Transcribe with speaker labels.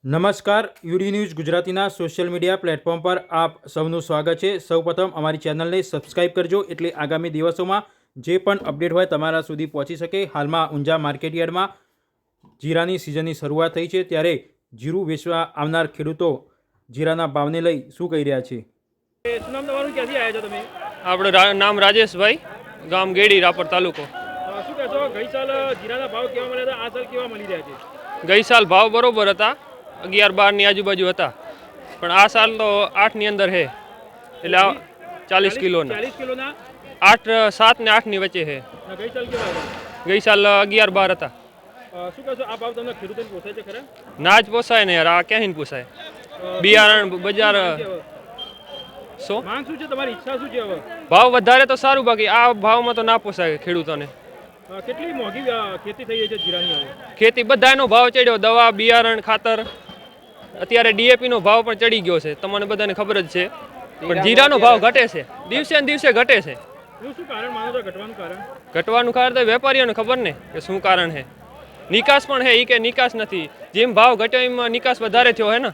Speaker 1: નમસ્કાર, UD news ગુજરાતીના social media platform પર આપ સૌનું સ્વાગત છે। સૌપ્રથમ અમારી ચેનલને સબસ્ક્રાઇબ કરજો એટલે આગામી દિવસોમાં જે પણ અપડેટ હોય તમારા સુધી પહોંચી શકે। હાલમાં ઊંઝા માર્કેટયાર્ડમાં જીરાની સિઝનની શરૂઆત થઈ છે, ત્યારે જીરું વેચવા આવનાર ખેડૂતો જીરાના ભાવને લઈ શું કહી રહ્યા છે? શું નામ તમારું, ક્યાંથી આવ્યા છો તમે?
Speaker 2: આપણું નામ રાજેશભાઈ, ગામ ગેડી, રાપર તાલુકો।
Speaker 1: શું કહેશો, ગઈ સાલ જીરાના ભાવ કેવા મળ્યા હતા, આ સાલ કેવા મળી રહ્યા છે?
Speaker 2: ગઈ સાલ ભાવ બરોબર હતા, 11-12 આજુબાજુ હતા, પણ આ સાલ તો 8 ની અંદર છે, એટલે 40 કિલોના 8, 7 ને 8 ની વચ્ચે છે।
Speaker 1: ગઈ સાલ કેવા હતા?
Speaker 2: ગઈ સાલ 11-12 હતા।
Speaker 1: શું કહેશો, આ ભાવ તમને ખેડૂતોને પોસાય છે ખરા?
Speaker 2: ના જ પોસાય ને યાર, આ ક્યાંય પોસાય? બિયારણ બજાર શું
Speaker 1: માંગ શું છે, તમારી ઈચ્છા શું છે? હવે
Speaker 2: ભાવ વધારે તો સારું, બાકી આ ભાવમાં તો ના પોસાય ખેડૂતોને।
Speaker 1: કેટલી મોંઘી ખેતી થઈ રહી છે જીરાની? હવે
Speaker 2: ખેતી બધાનો ભાવ ચડ્યો, દવા, બિયારણ, ખાતર, અત્યારે ડીએપી નો ભાવ પણ ચડી ગયો છે, તમને બધાને ખબર જ છે, પણ જીરાનો ભાવ ઘટે છે, દિવસે ને દિવસે ઘટે છે।
Speaker 1: શું કારણ માનો છો ઘટવાનું કારણ?
Speaker 2: ઘટવાનું કારણ તો વેપારીઓને ખબર ને કે શું કારણ છે। નિકાસ પણ છે, એ કે નિકાસ નથી, જેમ ભાવ ઘટ્યો એમ નિકાસ વધારે થયો હે ને।